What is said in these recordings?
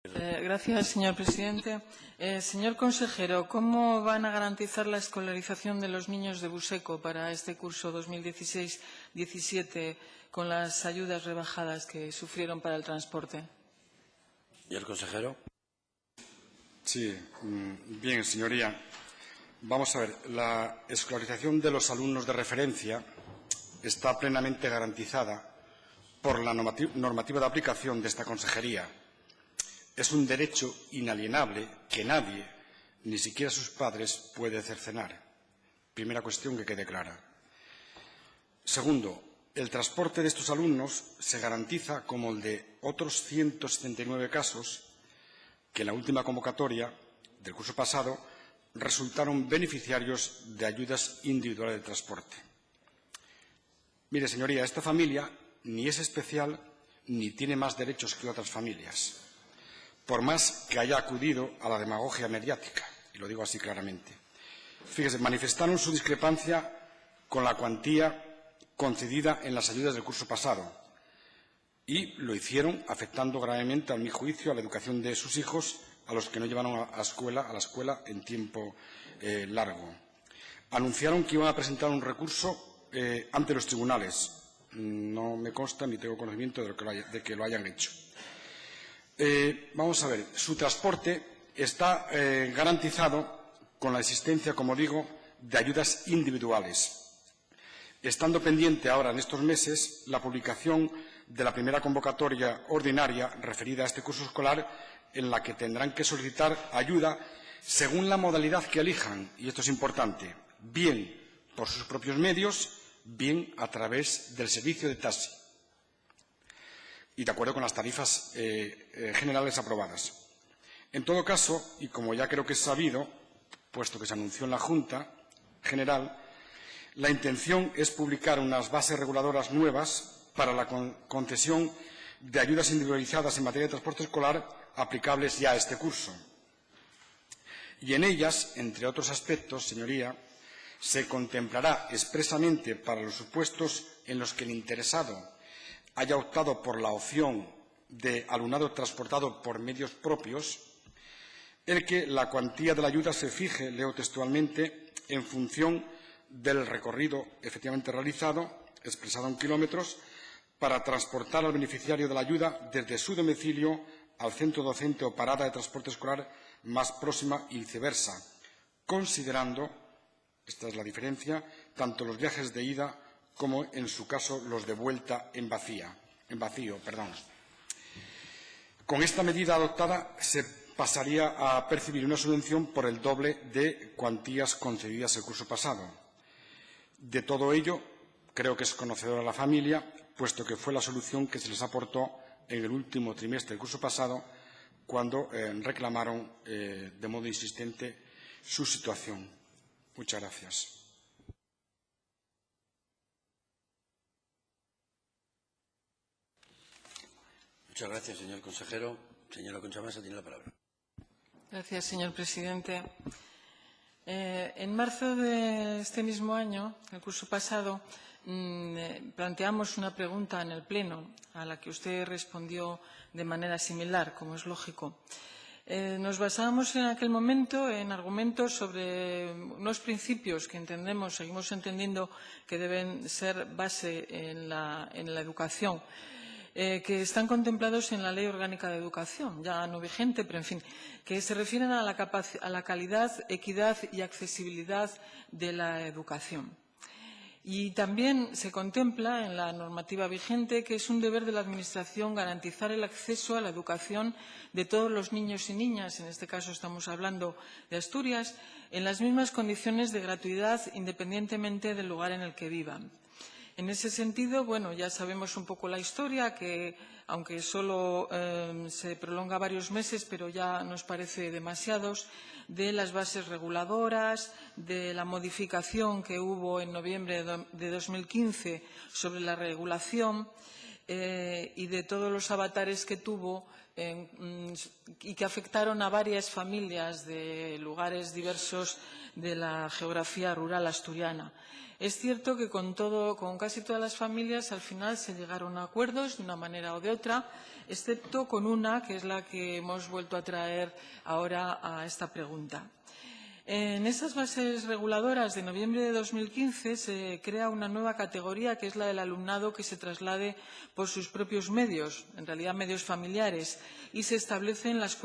Gracias, señor presidente. Señor consejero, ¿cómo van a garantizar la escolarización de los niños de Buseco para este curso 2016-17 con las ayudas rebajadas que sufrieron para el transporte? Señor consejero. Sí, bien, señoría. Vamos a ver, la escolarización de los alumnos de referencia está plenamente garantizada por la normativa de aplicación de esta consejería. Es un derecho inalienable que nadie, ni siquiera sus padres, puede cercenar. Primera cuestión que quede clara. Segundo, el transporte de estos alumnos se garantiza como el de otros 179 casos que en la última convocatoria del curso pasado resultaron beneficiarios de ayudas individuales de transporte. Mire, señoría, esta familia ni es especial ni tiene más derechos que otras familias, por más que haya acudido a la demagogia mediática, y lo digo así claramente. Fíjese, manifestaron su discrepancia con la cuantía concedida en las ayudas del curso pasado y lo hicieron afectando gravemente, a mi juicio, a la educación de sus hijos, a los que no llevaron a la escuela en tiempo largo. Anunciaron que iban a presentar un recurso ante los tribunales. No me consta ni tengo conocimiento de que lo hayan hecho. Vamos a ver, su transporte está garantizado con la existencia, como digo, de ayudas individuales, estando pendiente ahora en estos meses la publicación de la primera convocatoria ordinaria referida a este curso escolar, en la que tendrán que solicitar ayuda según la modalidad que elijan, y esto es importante, bien por sus propios medios, bien a través del servicio de taxi, y de acuerdo con las tarifas generales aprobadas. En todo caso, y como ya creo que es sabido, puesto que se anunció en la Junta General, la intención es publicar unas bases reguladoras nuevas para la concesión de ayudas individualizadas en materia de transporte escolar aplicables ya a este curso. Y en ellas, entre otros aspectos, señoría, se contemplará expresamente para los supuestos en los que el interesado haya optado por la opción de alumnado transportado por medios propios, el que la cuantía de la ayuda se fije, leo textualmente, en función del recorrido efectivamente realizado, expresado en kilómetros, para transportar al beneficiario de la ayuda desde su domicilio al centro docente o parada de transporte escolar más próxima y viceversa, considerando, esta es la diferencia, tanto los viajes de ida como, en su caso, los de vuelta en vacío. Con esta medida adoptada se pasaría a percibir una subvención por el doble de cuantías concedidas el curso pasado. De todo ello, creo que es conocedora la familia, puesto que fue la solución que se les aportó en el último trimestre del curso pasado, cuando reclamaron de modo insistente su situación. Muchas gracias. Muchas gracias, señor consejero. Señora Concha Mesa, tiene la palabra. Gracias, señor presidente. En marzo de este mismo año, el curso pasado, planteamos una pregunta en el Pleno a la que usted respondió de manera similar, como es lógico. Nos basábamos en aquel momento en argumentos sobre unos principios que seguimos entendiendo que deben ser base en la educación, que están contemplados en la Ley Orgánica de Educación, ya no vigente, pero en fin, que se refieren a la calidad, equidad y accesibilidad de la educación. Y también se contempla en la normativa vigente que es un deber de la Administración garantizar el acceso a la educación de todos los niños y niñas, en este caso estamos hablando de Asturias, en las mismas condiciones de gratuidad independientemente del lugar en el que vivan. En ese sentido, bueno, ya sabemos un poco la historia, que aunque solo se prolonga varios meses, pero ya nos parece demasiados, de las bases reguladoras, de la modificación que hubo en noviembre de 2015 sobre la regulación y de todos los avatares que tuvo y que afectaron a varias familias de lugares diversos de la geografía rural asturiana. Es cierto que con casi todas las familias al final se llegaron a acuerdos de una manera o de otra, excepto con una, que es la que hemos vuelto a traer ahora a esta pregunta. En esas bases reguladoras de noviembre de 2015 se crea una nueva categoría, que es la del alumnado que se traslade por sus propios medios, en realidad medios familiares, y se establecen las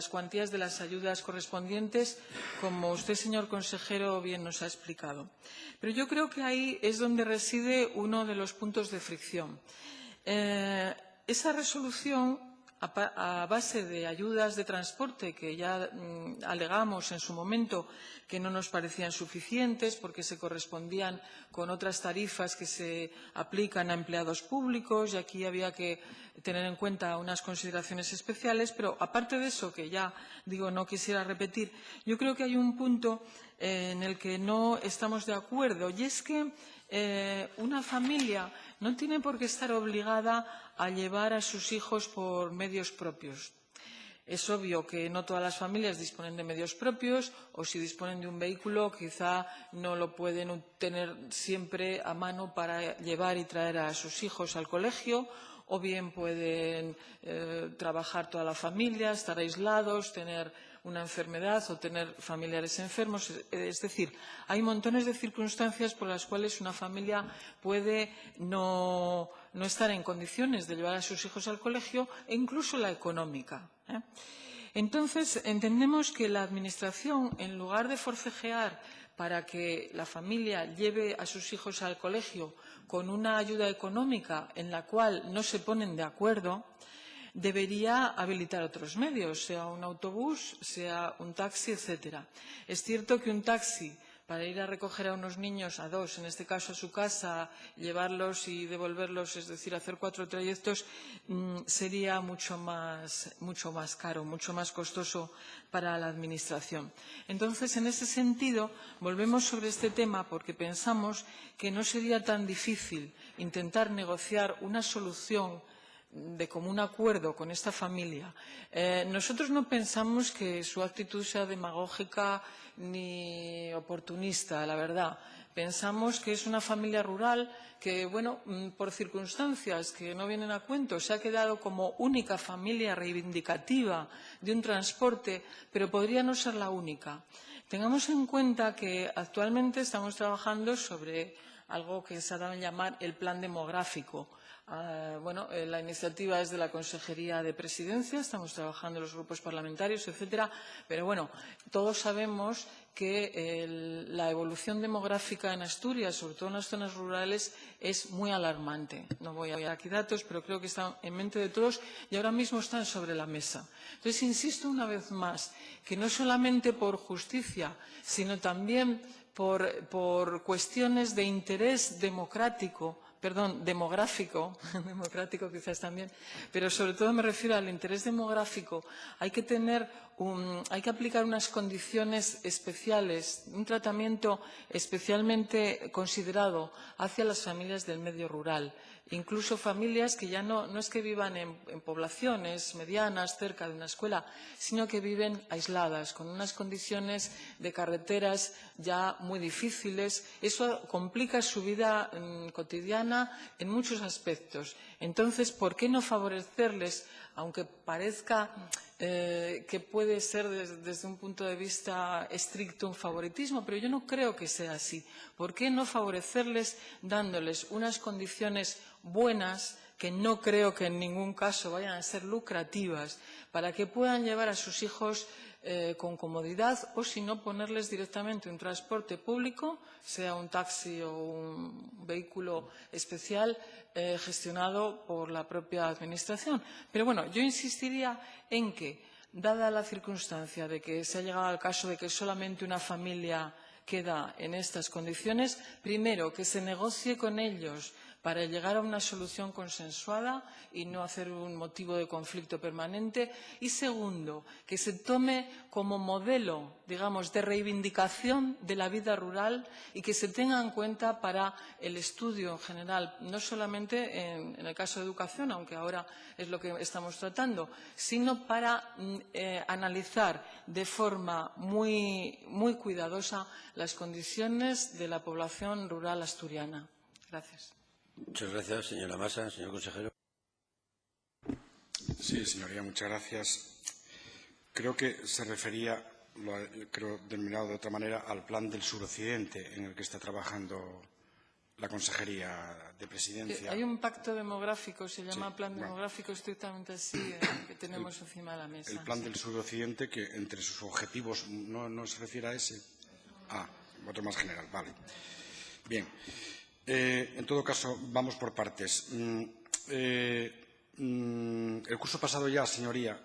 cuantías de las ayudas correspondientes, como usted, señor consejero, bien nos ha explicado. Pero yo creo que ahí es donde reside uno de los puntos de fricción. Esa resolución, a base de ayudas de transporte que ya alegamos en su momento que no nos parecían suficientes porque se correspondían con otras tarifas que se aplican a empleados públicos, y aquí había que tener en cuenta unas consideraciones especiales. Pero aparte de eso, que ya digo no quisiera repetir, yo creo que hay un punto en el que no estamos de acuerdo, y es que una familia no tiene por qué estar obligada a llevar a sus hijos por medios propios. Es obvio que no todas las familias disponen de medios propios, o si disponen de un vehículo quizá no lo pueden tener siempre a mano para llevar y traer a sus hijos al colegio, o bien pueden trabajar toda la familia, estar aislados, tener una enfermedad o tener familiares enfermos. Es decir, hay montones de circunstancias por las cuales una familia puede no estar en condiciones de llevar a sus hijos al colegio, e incluso la económica. Entonces, entendemos que la Administración, en lugar de forcejear para que la familia lleve a sus hijos al colegio con una ayuda económica en la cual no se ponen de acuerdo, debería habilitar otros medios, sea un autobús, sea un taxi, etcétera. Es cierto que un taxi para ir a recoger a unos niños, a dos, en este caso a su casa, llevarlos y devolverlos, es decir, hacer 4 trayectos, sería mucho más caro, mucho más costoso para la Administración. Entonces, en ese sentido, volvemos sobre este tema porque pensamos que no sería tan difícil intentar negociar una solución de común acuerdo con esta familia. Nosotros no pensamos que su actitud sea demagógica ni oportunista, la verdad. Pensamos que es una familia rural que, bueno, por circunstancias que no vienen a cuento, se ha quedado como única familia reivindicativa de un transporte, pero podría no ser la única. Tengamos en cuenta que actualmente estamos trabajando sobre algo que se ha dado a llamar el plan demográfico. La iniciativa es de la Consejería de Presidencia, estamos trabajando los grupos parlamentarios, etcétera, pero bueno, todos sabemos que la evolución demográfica en Asturias, sobre todo en las zonas rurales, es muy alarmante. No voy a dar aquí datos, pero creo que están en mente de todos y ahora mismo están sobre la mesa. Entonces, insisto una vez más, que no solamente por justicia, sino también por cuestiones de interés demográfico quizás también, pero sobre todo me refiero al interés demográfico, hay que aplicar unas condiciones especiales, un tratamiento especialmente considerado hacia las familias del medio rural, incluso familias que ya no es que vivan en poblaciones medianas cerca de una escuela, sino que viven aisladas, con unas condiciones de carreteras ya muy difíciles. Eso complica su vida cotidiana en muchos aspectos. Entonces, ¿por qué no favorecerles, aunque parezca que puede ser desde un punto de vista estricto un favoritismo, pero yo no creo que sea así? ¿Por qué no favorecerles dándoles unas condiciones buenas, que no creo que en ningún caso vayan a ser lucrativas, para que puedan llevar a sus hijos con comodidad, o si no, ponerles directamente un transporte público, sea un taxi o un vehículo especial gestionado por la propia Administración? Pero bueno, yo insistiría en que, dada la circunstancia de que se ha llegado al caso de que solamente una familia queda en estas condiciones, primero, que se negocie con ellos para llegar a una solución consensuada y no hacer un motivo de conflicto permanente. Y segundo, que se tome como modelo, digamos, de reivindicación de la vida rural y que se tenga en cuenta para el estudio en general, no solamente en el caso de educación, aunque ahora es lo que estamos tratando, sino para analizar de forma muy cuidadosa las condiciones de la población rural asturiana. Gracias. Muchas gracias, señora Masa. Señor consejero. Sí, señoría, muchas gracias. Creo que se refería, creo denominado de otra manera, al plan del suroccidente en el que está trabajando la Consejería de Presidencia. Hay un pacto demográfico, se llama plan demográfico estrictamente así, que tenemos encima de la mesa. El plan del suroccidente, que entre sus objetivos no se refiere a ese. Otro más general, vale. Bien. En todo caso, vamos por partes. El curso pasado ya, señoría,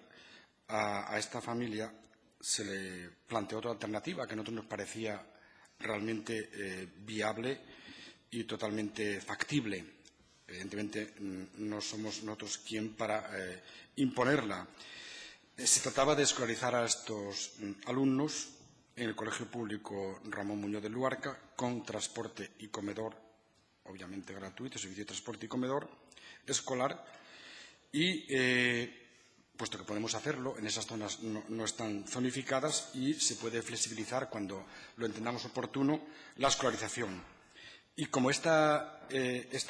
a esta familia se le planteó otra alternativa que a nosotros nos parecía realmente viable y totalmente factible. Evidentemente, no somos nosotros quien para imponerla. Se trataba de escolarizar a estos alumnos en el Colegio Público Ramón Muñoz de Luarca con transporte y comedor, obviamente gratuito, servicio de transporte y comedor escolar, y puesto que podemos hacerlo, en esas zonas no están zonificadas y se puede flexibilizar cuando lo entendamos oportuno la escolarización. Y como esta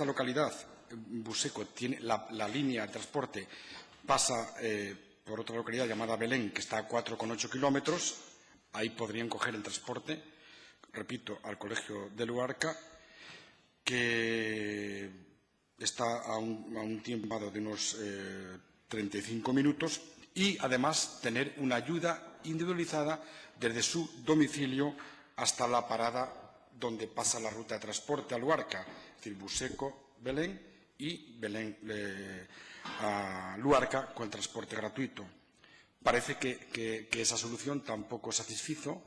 localidad, Buseco, tiene la línea de transporte pasa por otra localidad llamada Belén, que está a 4,8 kilómetros, ahí podrían coger el transporte, repito, al Colegio de Luarca, que está a un tiempo de unos 35 minutos y, además, tener una ayuda individualizada desde su domicilio hasta la parada donde pasa la ruta de transporte a Luarca, es decir, Buseco, Belén y Belén a Luarca con transporte gratuito. Parece que esa solución tampoco satisfizo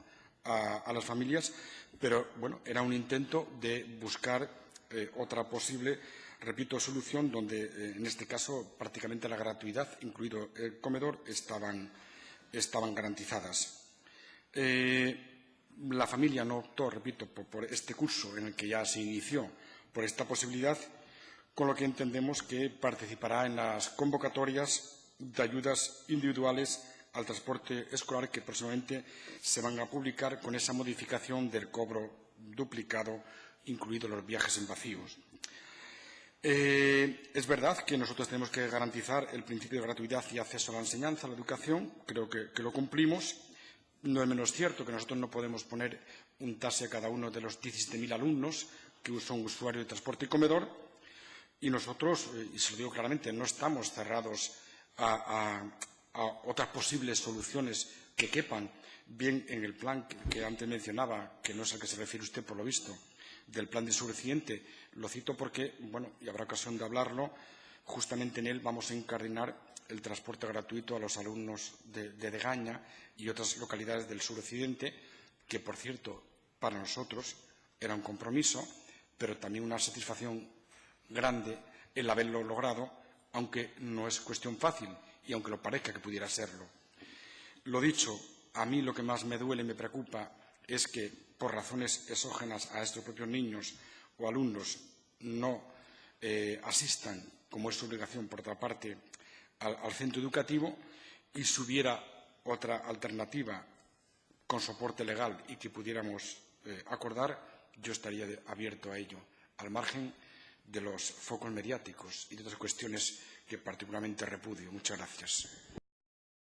a las familias, pero bueno, era un intento de buscar otra posible, repito, solución donde en este caso prácticamente la gratuidad, incluido el comedor, estaban garantizadas. La familia no optó, repito, por este curso en el que ya se inició por esta posibilidad, con lo que entendemos que participará en las convocatorias de ayudas individuales al transporte escolar que próximamente se van a publicar con esa modificación del cobro duplicado, incluidos los viajes en vacíos. Es verdad que nosotros tenemos que garantizar el principio de gratuidad y acceso a la enseñanza, a la educación. Creo que lo cumplimos. No es menos cierto que nosotros no podemos poner un taxe a cada uno de los 17.000 alumnos que son usuarios de transporte y comedor. Y nosotros, y se lo digo claramente, no estamos cerrados a otras posibles soluciones que quepan, bien en el plan que antes mencionaba, que no es al que se refiere usted por lo visto, del plan de suroccidente. Lo cito porque, bueno, y habrá ocasión de hablarlo, justamente en él vamos a incardinar el transporte gratuito a los alumnos de Degaña y otras localidades del suroccidente, que, por cierto, para nosotros era un compromiso, pero también una satisfacción grande el haberlo logrado, aunque no es cuestión fácil y aunque lo parezca que pudiera serlo. Lo dicho, a mí lo que más me duele y me preocupa es que, por razones exógenas a estos propios niños o alumnos, no asistan, como es su obligación, por otra parte, al centro educativo, y si hubiera otra alternativa con soporte legal y que pudiéramos acordar, yo estaría abierto a ello, al margen de los focos mediáticos y de otras cuestiones que particularmente repudio. Muchas gracias.